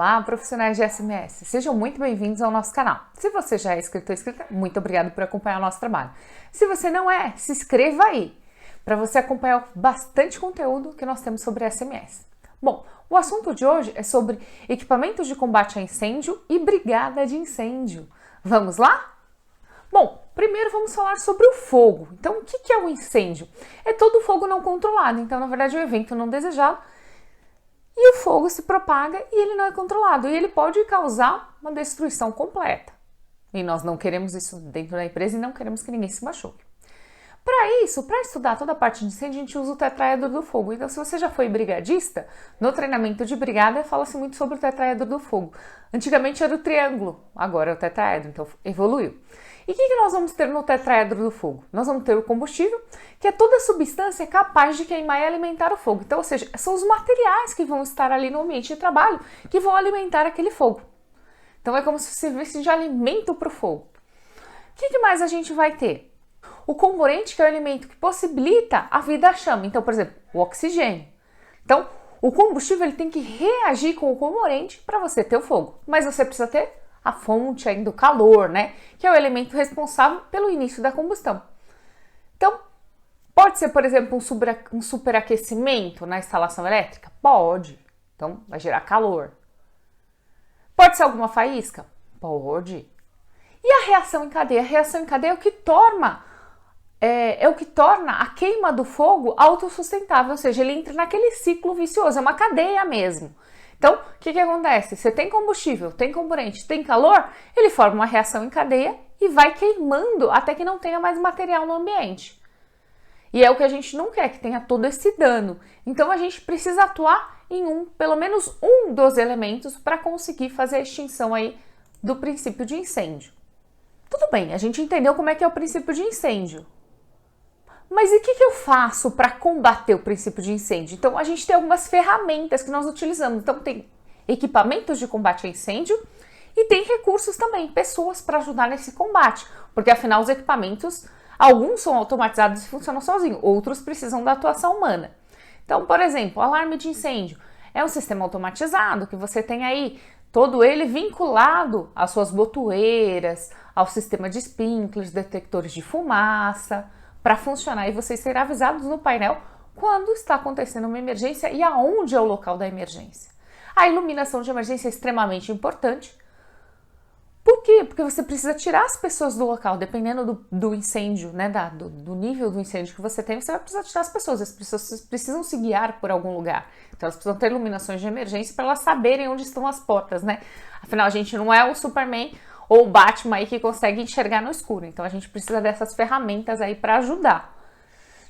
Olá, profissionais de SMS! Sejam muito bem-vindos ao nosso canal. Se você já é inscrito ou inscrita, muito obrigado por acompanhar o nosso trabalho. Se você não é, se inscreva aí, para você acompanhar bastante conteúdo que nós temos sobre SMS. Bom, o assunto de hoje é sobre equipamentos de combate a incêndio e brigada de incêndio. Vamos lá? Bom, primeiro vamos falar sobre o fogo. Então, o que é o incêndio? É todo fogo não controlado, então, na verdade, é um evento não desejado. E o fogo se propaga e ele não é controlado. E ele pode causar uma destruição completa. E nós não queremos isso dentro da empresa e não queremos que ninguém se machuque. Para isso, para estudar toda a parte de incêndio, a gente usa o tetraedro do fogo. Então, se você já foi brigadista, no treinamento de brigada fala-se muito sobre o tetraedro do fogo. Antigamente era o triângulo, agora é o tetraedro, então evoluiu. E o que nós vamos ter no tetraedro do fogo? Nós vamos ter o combustível, que é toda substância capaz de queimar e alimentar o fogo. Então, ou seja, são os materiais que vão estar ali no ambiente de trabalho que vão alimentar aquele fogo. Então, é como se servisse de alimento para o fogo. O que mais a gente vai ter? O componente, que é o elemento que possibilita a vida à chama. Então, por exemplo, o oxigênio. Então, o combustível ele tem que reagir com o componente para você ter o fogo. Mas você precisa ter a fonte ainda, o calor, né? Que é o elemento responsável pelo início da combustão. Então, pode ser, por exemplo, um superaquecimento na instalação elétrica? Pode. Então, vai gerar calor. Pode ser alguma faísca? Pode. E a reação em cadeia? A reação em cadeia é o que torna a queima do fogo autossustentável, ou seja, ele entra naquele ciclo vicioso, é uma cadeia mesmo. Então, o que acontece? Você tem combustível, tem componente, tem calor, ele forma uma reação em cadeia e vai queimando até que não tenha mais material no ambiente. E é o que a gente não quer, que tenha todo esse dano. Então, a gente precisa atuar em pelo menos um dos elementos para conseguir fazer a extinção aí do princípio de incêndio. Tudo bem, a gente entendeu como é que é o princípio de incêndio. Mas e o que eu faço para combater o princípio de incêndio? Então, a gente tem algumas ferramentas que nós utilizamos. Então, tem equipamentos de combate a incêndio e tem recursos também, pessoas para ajudar nesse combate. Porque, afinal, os equipamentos, alguns são automatizados e funcionam sozinhos, outros precisam da atuação humana. Então, por exemplo, o alarme de incêndio é um sistema automatizado que você tem aí, todo ele vinculado às suas botoeiras, ao sistema de sprinklers, detectores de fumaça, para funcionar e vocês serem avisados no painel quando está acontecendo uma emergência e aonde é o local da emergência. A iluminação de emergência é extremamente importante. Por quê? Porque você precisa tirar as pessoas do local, dependendo do incêndio, né, do nível do incêndio que você tem, você vai precisar tirar as pessoas precisam se guiar por algum lugar. Então elas precisam ter iluminações de emergência para elas saberem onde estão as portas, né? Afinal, a gente não é o Superman ou o Batman aí que consegue enxergar no escuro. Então a gente precisa dessas ferramentas aí para ajudar.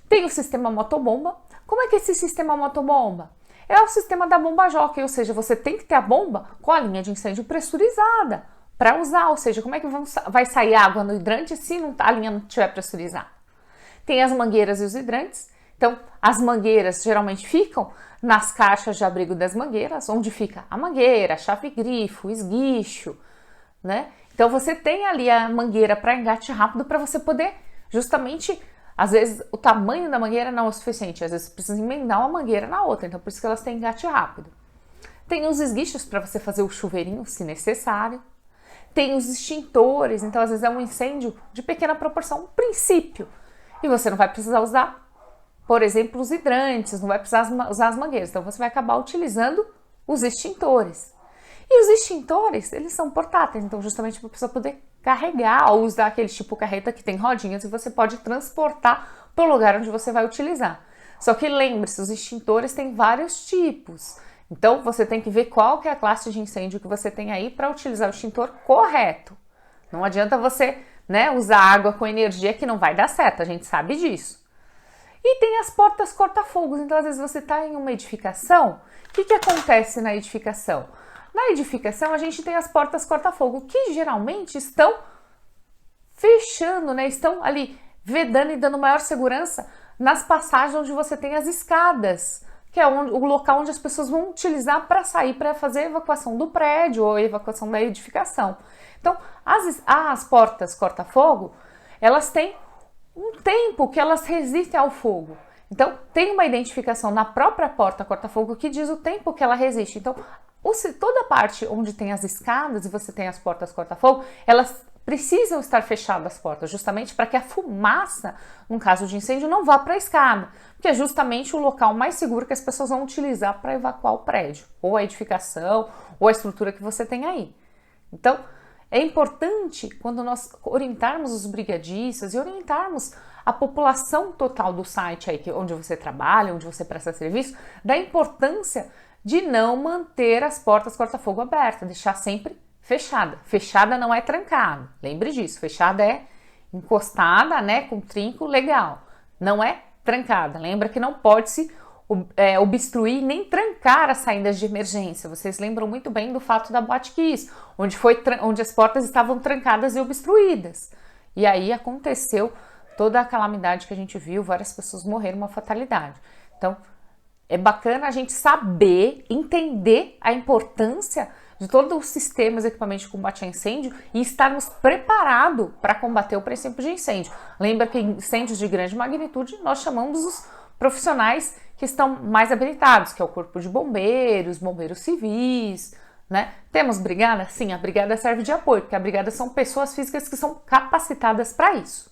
Tem o sistema motobomba. Como é que é esse sistema motobomba? É o sistema da bomba jockey, ou seja, você tem que ter a bomba com a linha de incêndio pressurizada para usar, ou seja, como é que vai sair água no hidrante se a linha não estiver pressurizada? Tem as mangueiras e os hidrantes. Então, as mangueiras geralmente ficam nas caixas de abrigo das mangueiras, onde fica a mangueira, a chave grifo, o esguicho, né? Então, você tem ali a mangueira para engate rápido para você poder, justamente, às vezes o tamanho da mangueira não é o suficiente, às vezes você precisa emendar uma mangueira na outra, então por isso que elas têm engate rápido. Tem os esguichos para você fazer o chuveirinho, se necessário. Tem os extintores, então às vezes é um incêndio de pequena proporção, um princípio, e você não vai precisar usar, por exemplo, os hidrantes, não vai precisar usar as mangueiras, então você vai acabar utilizando os extintores. E os extintores, eles são portáteis, então justamente para a pessoa poder carregar ou usar aquele tipo carreta que tem rodinhas e você pode transportar para o lugar onde você vai utilizar. Só que lembre-se, os extintores têm vários tipos. Então, você tem que ver qual que é a classe de incêndio que você tem aí para utilizar o extintor correto. Não adianta você, né, usar água com energia que não vai dar certo, a gente sabe disso. E tem as portas corta-fogos. Então, às vezes você está em uma edificação. O que acontece na edificação? Na edificação, a gente tem as portas corta-fogo, que geralmente estão fechando, né? Estão ali vedando e dando maior segurança nas passagens onde você tem as escadas, que é o local onde as pessoas vão utilizar para sair, para fazer a evacuação do prédio ou a evacuação da edificação. Então, as portas corta-fogo, elas têm um tempo que elas resistem ao fogo. Então, tem uma identificação na própria porta corta-fogo que diz o tempo que ela resiste. Então, toda a parte onde tem as escadas e você tem as portas corta-fogo, elas precisam estar fechadas as portas, justamente para que a fumaça, no caso de incêndio, não vá para a escada, que é justamente o local mais seguro que as pessoas vão utilizar para evacuar o prédio, ou a edificação, ou a estrutura que você tem aí. Então, é importante, quando nós orientarmos os brigadistas e orientarmos a população total do site aí, onde você trabalha, onde você presta serviço, da importância de não manter as portas corta-fogo abertas, deixar sempre fechada. Fechada não é trancada, lembre disso. Fechada é encostada, né, com trinco legal. Não é trancada. Lembra que não pode se obstruir nem trancar as saídas de emergência. Vocês lembram muito bem do fato da Boate Kiss, onde as portas estavam trancadas e obstruídas. E aí aconteceu toda a calamidade que a gente viu, várias pessoas morreram, uma fatalidade. Então, é bacana a gente saber, entender a importância de todos os sistemas e equipamentos de combate a incêndio e estarmos preparados para combater o princípio de incêndio. Lembra que incêndios de grande magnitude nós chamamos os profissionais que estão mais habilitados, que é o corpo de bombeiros, bombeiros civis, né? Temos brigada? Sim, a brigada serve de apoio, porque a brigada são pessoas físicas que são capacitadas para isso.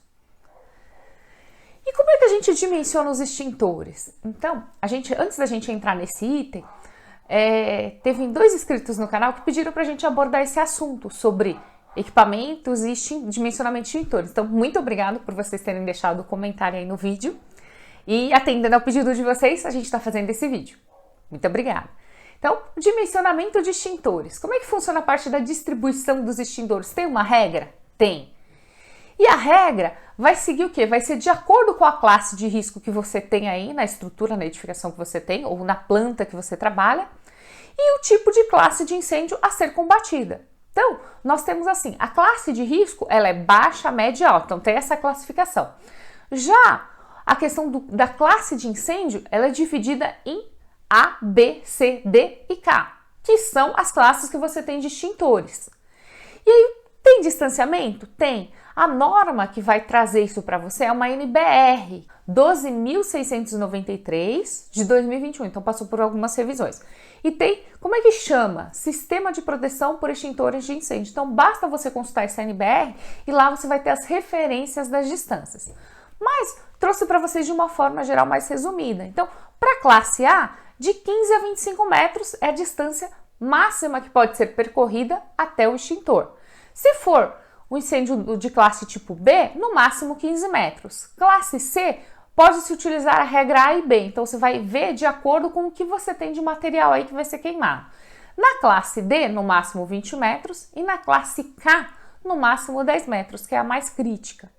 E como é que a gente dimensiona os extintores? Então, antes da gente entrar nesse item, teve 2 inscritos no canal que pediram para a gente abordar esse assunto sobre equipamentos e dimensionamento de extintores. Então, muito obrigado por vocês terem deixado o comentário aí no vídeo. E atendendo ao pedido de vocês, a gente está fazendo esse vídeo. Muito obrigada. Então, o dimensionamento de extintores. Como é que funciona a parte da distribuição dos extintores? Tem uma regra? Tem. E a regra vai seguir o quê? Vai ser de acordo com a classe de risco que você tem aí, na estrutura, na edificação que você tem, ou na planta que você trabalha, e o tipo de classe de incêndio a ser combatida. Então, nós temos assim, a classe de risco, ela é baixa, média e alta, então tem essa classificação. Já a questão da classe de incêndio, ela é dividida em A, B, C, D e K, que são as classes que você tem de extintores. E aí, tem distanciamento? Tem. A norma que vai trazer isso para você é uma NBR 12.693 de 2021, então passou por algumas revisões. E tem, como é que chama? Sistema de proteção por extintores de incêndio. Então basta você consultar essa NBR e lá você vai ter as referências das distâncias. Mas trouxe para vocês de uma forma geral mais resumida. Então, para a classe A, de 15 a 25 metros é a distância máxima que pode ser percorrida até o extintor. Se for um incêndio de classe tipo B, no máximo 15 metros. Classe C, pode-se utilizar a regra A e B, então você vai ver de acordo com o que você tem de material aí que vai ser queimado. Na classe D, no máximo 20 metros, e na classe K, no máximo 10 metros, que é a mais crítica.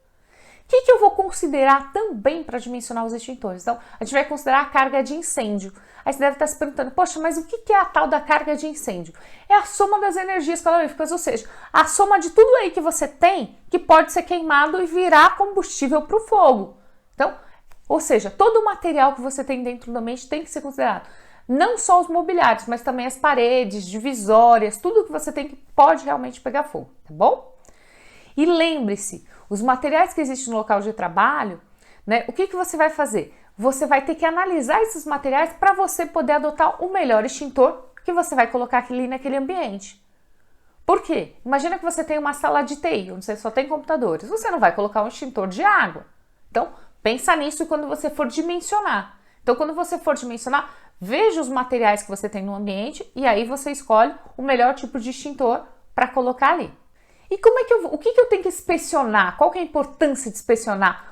O que eu vou considerar também para dimensionar os extintores? Então, a gente vai considerar a carga de incêndio. Aí você deve estar se perguntando, poxa, mas o que é a tal da carga de incêndio? É a soma das energias caloríficas, ou seja, a soma de tudo aí que você tem que pode ser queimado e virar combustível para o fogo. Então, ou seja, todo o material que você tem dentro do ambiente tem que ser considerado. Não só os mobiliários, mas também as paredes, divisórias, tudo que você tem que pode realmente pegar fogo, tá bom? E lembre-se, os materiais que existem no local de trabalho, né, o que você vai fazer? Você vai ter que analisar esses materiais para você poder adotar o melhor extintor que você vai colocar ali naquele ambiente. Por quê? Imagina que você tem uma sala de TI, onde você só tem computadores. Você não vai colocar um extintor de água. Então, pensa nisso quando você for dimensionar. Então, quando você for dimensionar, veja os materiais que você tem no ambiente e aí você escolhe o melhor tipo de extintor para colocar ali. E o que eu tenho que inspecionar? Qual que é a importância de inspecionar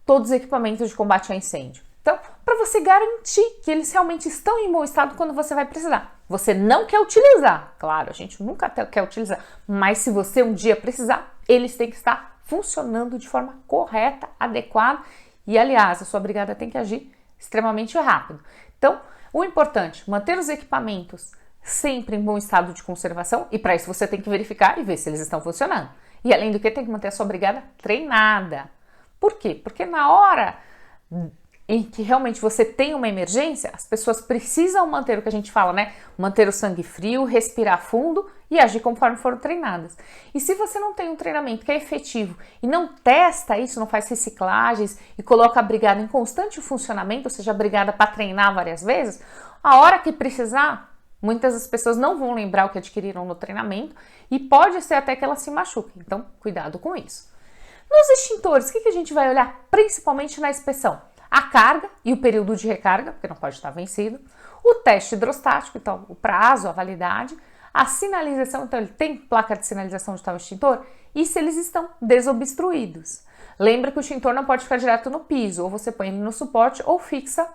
todos os equipamentos de combate a incêndio? Então, para você garantir que eles realmente estão em bom estado quando você vai precisar. Você não quer utilizar, claro, a gente nunca quer utilizar, mas se você um dia precisar, eles têm que estar funcionando de forma correta, adequada e, aliás, a sua brigada tem que agir extremamente rápido. Então, o importante, manter os equipamentos sempre em bom estado de conservação e para isso você tem que verificar e ver se eles estão funcionando. E além do que, tem que manter a sua brigada treinada. Por quê? Porque na hora em que realmente você tem uma emergência, as pessoas precisam manter o que a gente fala, né? Manter o sangue frio, respirar fundo e agir conforme foram treinadas. E se você não tem um treinamento que é efetivo e não testa isso, não faz reciclagens e coloca a brigada em constante funcionamento, ou seja, a brigada para treinar várias vezes, a hora que precisar, Muitas das pessoas não vão lembrar o que adquiriram no treinamento e pode ser até que elas se machuquem. Então, cuidado com isso. Nos extintores, o que a gente vai olhar principalmente na inspeção? A carga e o período de recarga, porque não pode estar vencido. O teste hidrostático, então o prazo, a validade. A sinalização, então ele tem placa de sinalização de tal extintor e se eles estão desobstruídos. Lembra que o extintor não pode ficar direto no piso, ou você põe ele no suporte ou fixa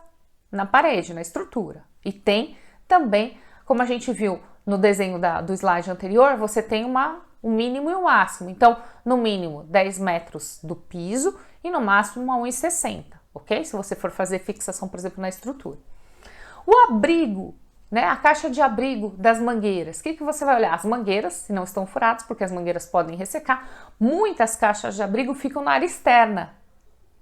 na parede, na estrutura. E tem também, como a gente viu no desenho do slide anterior, você tem um mínimo e um máximo. Então, no mínimo 10 metros do piso e no máximo 1,60, ok? Se você for fazer fixação, por exemplo, na estrutura. O abrigo, né? A caixa de abrigo das mangueiras. O que você vai olhar? As mangueiras, se não estão furadas, porque as mangueiras podem ressecar. Muitas caixas de abrigo ficam na área externa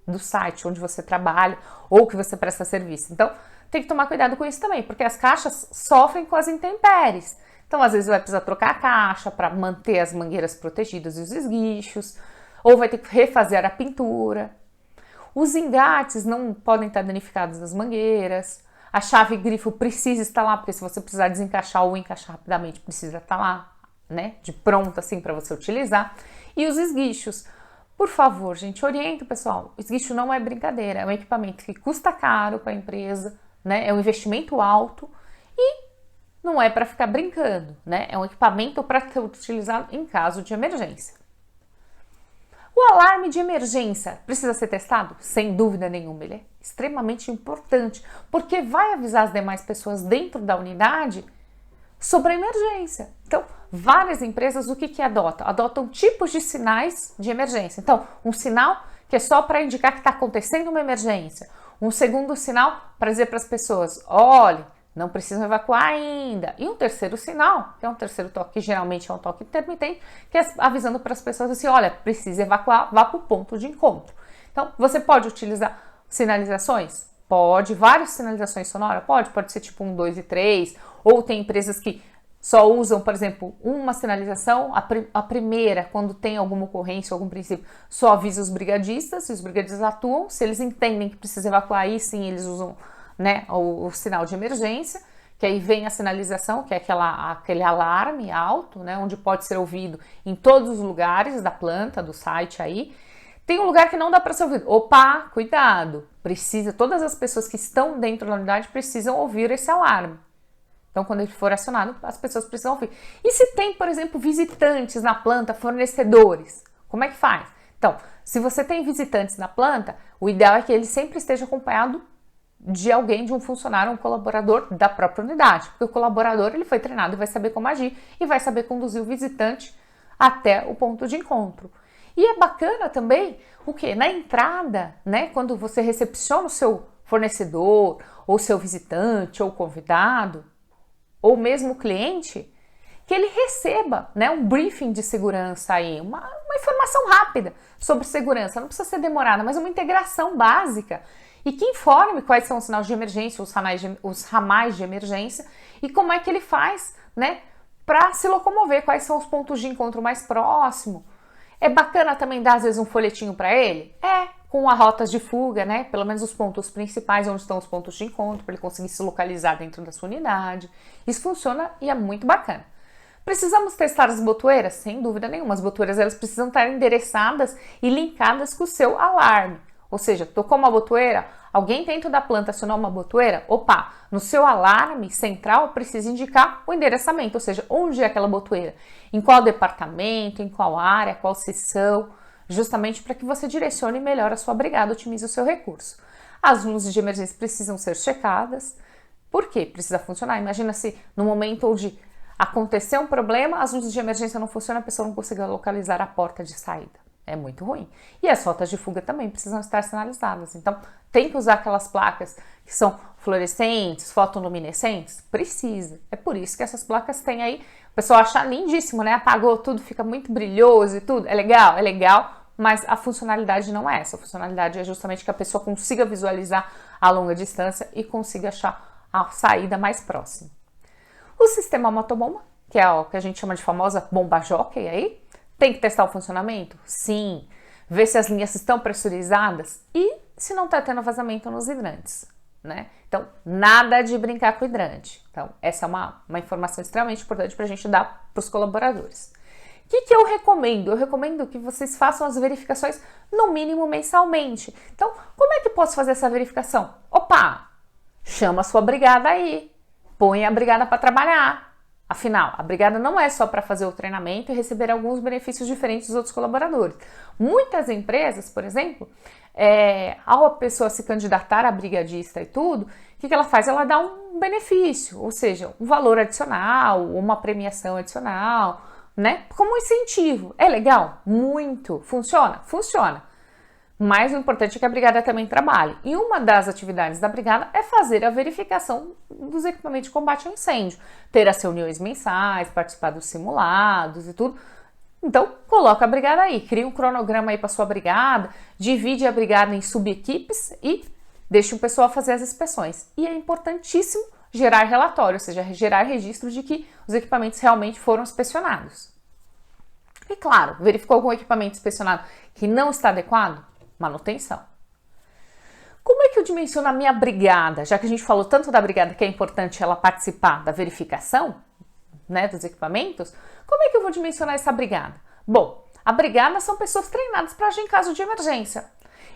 do site onde você trabalha ou que você presta serviço. Então, tem que tomar cuidado com isso também, porque as caixas sofrem com as intempéries. Então, às vezes vai precisar trocar a caixa para manter as mangueiras protegidas e os esguichos, ou vai ter que refazer a pintura. Os engates não podem estar danificados nas mangueiras. A chave grifo precisa estar lá, porque se você precisar desencaixar ou encaixar rapidamente, precisa estar lá, né? De pronto, assim, para você utilizar. E os esguichos. Por favor, gente, orienta o pessoal. O esguicho não é brincadeira, é um equipamento que custa caro para a empresa, né? É um investimento alto e não é para ficar brincando, né? É um equipamento para ser utilizado em caso de emergência. O alarme de emergência precisa ser testado? Sem dúvida nenhuma, ele é extremamente importante, porque vai avisar as demais pessoas dentro da unidade sobre a emergência. Então, várias empresas o que adotam? Adotam tipos de sinais de emergência. Então, um sinal que é só para indicar que está acontecendo uma emergência. Um segundo sinal para dizer para as pessoas, olhe, não precisam evacuar ainda. E um terceiro sinal, que é um terceiro toque, que geralmente é um toque intermitente, que é avisando para as pessoas assim, olha, precisa evacuar, vá para o ponto de encontro. Então, você pode utilizar sinalizações? Pode. Várias sinalizações sonoras? Pode ser tipo 1, 2 e 3. Ou tem empresas que só usam, por exemplo, uma sinalização, a primeira, quando tem alguma ocorrência, algum princípio, só avisa os brigadistas, e os brigadistas atuam. Se eles entendem que precisa evacuar, aí sim eles usam, né, o sinal de emergência, que aí vem a sinalização, que é aquele alarme alto, né, onde pode ser ouvido em todos os lugares da planta, do site aí. Tem um lugar que não dá para ser ouvido. Opa, cuidado! Todas as pessoas que estão dentro da unidade precisam ouvir esse alarme. Então, quando ele for acionado, as pessoas precisam ouvir. E se tem, por exemplo, visitantes na planta, fornecedores, como é que faz? Então, se você tem visitantes na planta, o ideal é que ele sempre esteja acompanhado de alguém, de um funcionário, um colaborador da própria unidade. Porque o colaborador, ele foi treinado e vai saber como agir e vai saber conduzir o visitante até o ponto de encontro. E é bacana também o quê? Na entrada, né, quando você recepciona o seu fornecedor, ou seu visitante, ou convidado, ou mesmo o cliente, que ele receba, né, um briefing de segurança aí, uma informação rápida sobre segurança. Não precisa ser demorada, mas uma integração básica e que informe quais são os sinais de emergência, os ramais de emergência e como é que ele faz, né, para se locomover, quais são os pontos de encontro mais próximo. É bacana também dar, às vezes, um folhetinho para ele? Com as rotas de fuga, né? Pelo menos os pontos principais, onde estão os pontos de encontro, para ele conseguir se localizar dentro da sua unidade. Isso funciona e é muito bacana. Precisamos testar as botoeiras? Sem dúvida nenhuma. As botoeiras, elas precisam estar endereçadas e linkadas com o seu alarme. Ou seja, tocou uma botoeira, alguém dentro da planta acionou uma botoeira, opa, no seu alarme central precisa indicar o endereçamento, ou seja, onde é aquela botoeira, em qual departamento, em qual área, qual seção, justamente para que você direcione melhor a sua brigada, otimize o seu recurso. As luzes de emergência precisam ser checadas. Por quê? Precisa funcionar. Imagina se no momento onde aconteceu um problema, as luzes de emergência não funcionam, a pessoa não conseguiu localizar a porta de saída. É muito ruim. E as rotas de fuga também precisam estar sinalizadas. Então, tem que usar aquelas placas que são fluorescentes, fotoluminescentes? Precisa. É por isso que essas placas têm aí. O pessoal acha lindíssimo, né? Apagou tudo, fica muito brilhoso e tudo. É legal, mas a funcionalidade não é essa. A funcionalidade é justamente que a pessoa consiga visualizar a longa distância e consiga achar a saída mais próxima. O sistema motobomba, que é o que a gente chama de famosa bomba jockey aí, tem que testar o funcionamento? Sim. Ver se as linhas estão pressurizadas e se não está tendo vazamento nos hidrantes. né? Então, nada de brincar com hidrante. Então, essa é uma informação extremamente importante para a gente dar para os colaboradores. O que eu recomendo? Eu recomendo que vocês façam as verificações no mínimo mensalmente. Então, como é que eu posso fazer essa verificação? Opa! Chama a sua brigada aí. Põe a brigada para trabalhar. Afinal, a brigada não é só para fazer o treinamento e receber alguns benefícios diferentes dos outros colaboradores. Muitas empresas, por exemplo, ao a pessoa se candidatar a brigadista e tudo, o que ela faz? Ela dá um benefício, ou seja, um valor adicional, uma premiação adicional, né? Como um incentivo. É legal? Muito. Funciona? Funciona. Mas o importante é que a brigada também trabalhe. E uma das atividades da brigada é fazer a verificação dos equipamentos de combate ao incêndio. Ter as reuniões mensais, participar dos simulados e tudo. Então, coloca a brigada aí. Cria um cronograma aí para sua brigada, divide a brigada em subequipes e deixa o pessoal fazer as inspeções. E é importantíssimo gerar relatório, ou seja, gerar registro de que os equipamentos realmente foram inspecionados. E claro, verificou algum equipamento inspecionado que não está adequado? Manutenção. Como é que eu dimensiono a minha brigada? Já que a gente falou tanto da brigada que é importante ela participar da verificação, né, dos equipamentos, como é que eu vou dimensionar essa brigada? Bom, a brigada são pessoas treinadas para agir em caso de emergência.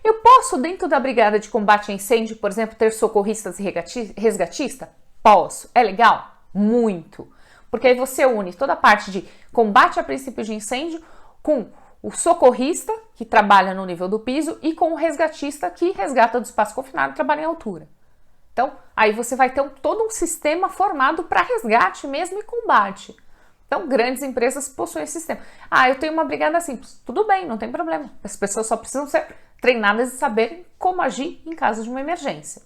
Eu posso, dentro da brigada de combate a incêndio, por exemplo, ter socorristas e resgatistas? Posso. É legal? Muito. Porque aí você une toda a parte de combate a princípio de incêndio com o socorrista, que trabalha no nível do piso, e com o resgatista, que resgata do espaço confinado e trabalha em altura. Então, aí você vai ter todo um sistema formado para resgate mesmo e combate. Então, grandes empresas possuem esse sistema. Ah, eu tenho uma brigada simples. Tudo bem, não tem problema. As pessoas só precisam ser treinadas e saberem como agir em caso de uma emergência.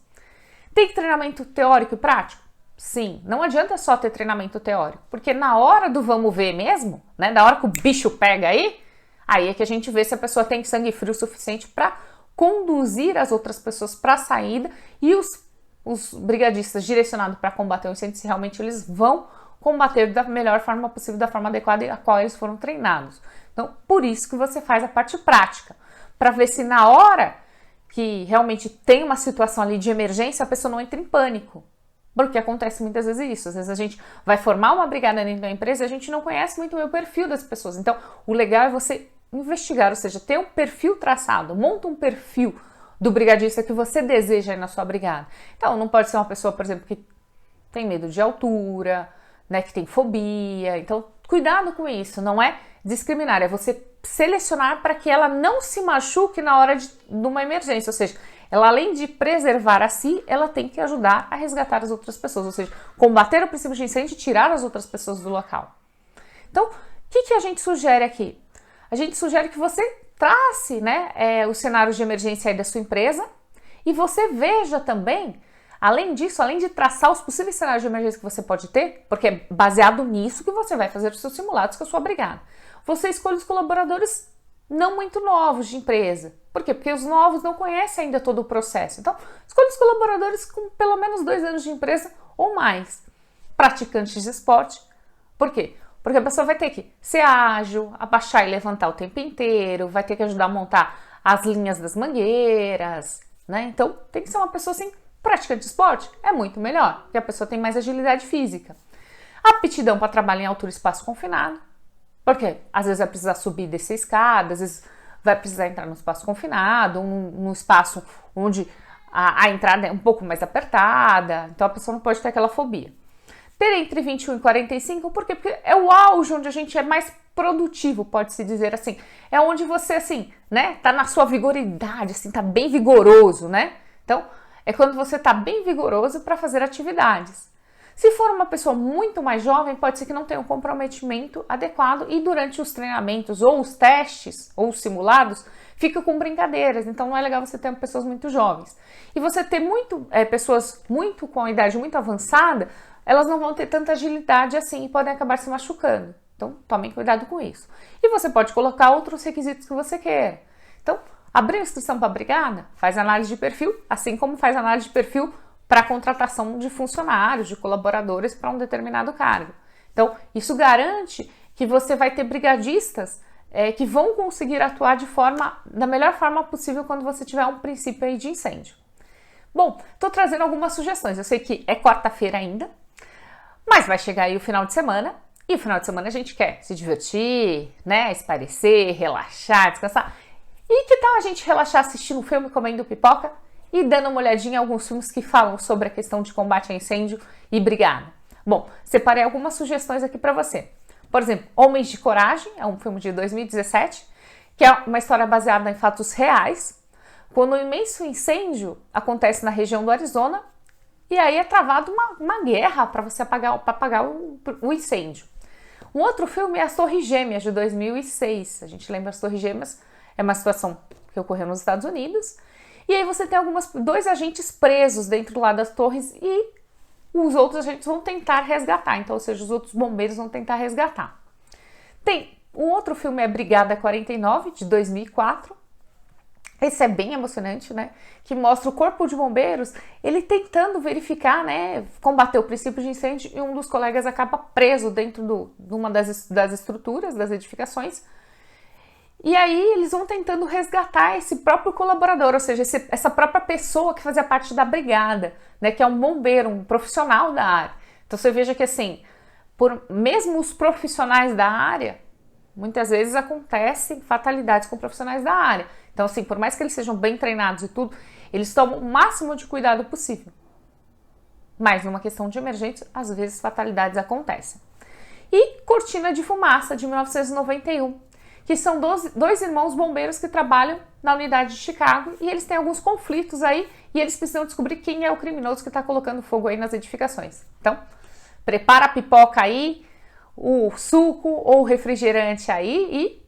Tem treinamento teórico e prático? Sim, não adianta só ter treinamento teórico, porque na hora do vamos ver mesmo, né, na hora que o bicho pega aí é que a gente vê se a pessoa tem sangue frio suficiente para conduzir as outras pessoas para a saída e os brigadistas direcionados para combater o incêndio, se realmente eles vão combater da melhor forma possível, da forma adequada a qual eles foram treinados. Então, por isso que você faz a parte prática, para ver se na hora que realmente tem uma situação ali de emergência, a pessoa não entra em pânico. Porque acontece muitas vezes isso. Às vezes a gente vai formar uma brigada dentro da empresa e a gente não conhece muito bem o perfil das pessoas. Então, o legal é você investigar, ou seja, ter um perfil traçado. Monta um perfil do brigadista que você deseja aí na sua brigada. Então, não pode ser uma pessoa, por exemplo, que tem medo de altura, né, que tem fobia. Então, cuidado com isso. Não é discriminar, é você selecionar para que ela não se machuque na hora de uma emergência. Ou seja, ela, além de preservar a si, ela tem que ajudar a resgatar as outras pessoas, ou seja, combater o princípio de incêndio e tirar as outras pessoas do local. Então, o que a gente sugere aqui? A gente sugere que você trace, né, os cenários de emergência aí da sua empresa e você veja também, além disso, além de traçar os possíveis cenários de emergência que você pode ter, porque é baseado nisso que você vai fazer os seus simulados com a sua brigada. Você escolhe os colaboradores não muito novos de empresa. Por quê? Porque os novos não conhecem ainda todo o processo. Então, escolha os colaboradores com pelo menos 2 anos de empresa ou mais. Praticantes de esporte. Por quê? Porque a pessoa vai ter que ser ágil, abaixar e levantar o tempo inteiro, vai ter que ajudar a montar as linhas das mangueiras, né? Então, tem que ser uma pessoa assim, praticante de esporte é muito melhor, porque a pessoa tem mais agilidade física. Aptidão para trabalhar em altura e espaço confinado. Por quê? Às vezes vai precisar subir e descer escada, às vezes vai precisar entrar num espaço confinado, num espaço onde a entrada é um pouco mais apertada, então a pessoa não pode ter aquela fobia. Ter entre 21 e 45, por quê? Porque é o auge onde a gente é mais produtivo, pode-se dizer assim. É onde você, assim, né, tá na sua vigoridade, assim, tá bem vigoroso, né? Então, é quando você tá bem vigoroso para fazer atividades. Se for uma pessoa muito mais jovem, pode ser que não tenha um comprometimento adequado e durante os treinamentos ou os testes ou os simulados, fica com brincadeiras. Então não é legal você ter pessoas muito jovens. E você ter pessoas muito com a idade muito avançada, elas não vão ter tanta agilidade assim e podem acabar se machucando. Então tomem cuidado com isso. E você pode colocar outros requisitos que você queira. Então, abriu inscrição para a brigada? Faz análise de perfil, assim como faz análise de perfil para a contratação de funcionários, de colaboradores para um determinado cargo. Então, isso garante que você vai ter brigadistas que vão conseguir atuar da melhor forma possível quando você tiver um princípio aí de incêndio. Bom, tô trazendo algumas sugestões. Eu sei que é quarta-feira ainda, mas vai chegar aí o final de semana. E o final de semana a gente quer se divertir, né? Espairecer, relaxar, descansar. E que tal a gente relaxar assistindo um filme, comendo pipoca e dando uma olhadinha em alguns filmes que falam sobre a questão de combate a incêndio e brigada? Bom, separei algumas sugestões aqui para você. Por exemplo, Homens de Coragem, é um filme de 2017, que é uma história baseada em fatos reais, quando um imenso incêndio acontece na região do Arizona e aí é travada uma guerra para você apagar o incêndio. Um outro filme é As Torres Gêmeas, de 2006. A gente lembra As Torres Gêmeas, é uma situação que ocorreu nos Estados Unidos. E aí você tem dois agentes presos dentro lá das torres e os outros agentes vão tentar resgatar. Então, ou seja, os outros bombeiros vão tentar resgatar. Tem um outro filme, é Brigada 49, de 2004. Esse é bem emocionante, né? Que mostra o corpo de bombeiros, ele tentando verificar, né? Combater o princípio de incêndio e um dos colegas acaba preso dentro de uma das estruturas, das edificações. E aí eles vão tentando resgatar esse próprio colaborador, ou seja, essa própria pessoa que fazia parte da brigada, né? Que é um bombeiro, um profissional da área. Então você veja que assim, mesmo os profissionais da área, muitas vezes acontecem fatalidades com profissionais da área. Então, assim, por mais que eles sejam bem treinados e tudo, eles tomam o máximo de cuidado possível. Mas numa questão de emergência, às vezes fatalidades acontecem. E Cortina de Fumaça, de 1991, que são dois irmãos bombeiros que trabalham na unidade de Chicago e eles têm alguns conflitos aí e eles precisam descobrir quem é o criminoso que está colocando fogo aí nas edificações. Então, prepara a pipoca aí, o suco ou o refrigerante aí e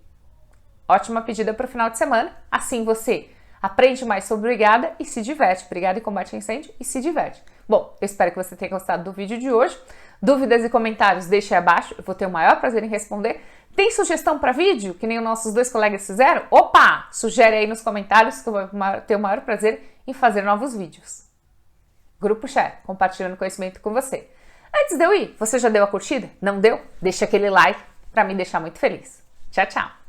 ótima pedida para o final de semana. Assim você aprende mais sobre brigada e se diverte. Brigada e combate a incêndio e se diverte. Bom, eu espero que você tenha gostado do vídeo de hoje. Dúvidas e comentários deixe aí abaixo. Eu vou ter o maior prazer em responder. Tem sugestão para vídeo, que nem os nossos dois colegas fizeram? Opa! Sugere aí nos comentários que eu vou ter o maior prazer em fazer novos vídeos. Grupo Share, compartilhando conhecimento com você. Antes de eu ir, você já deu a curtida? Não deu? Deixa aquele like para me deixar muito feliz. Tchau, tchau!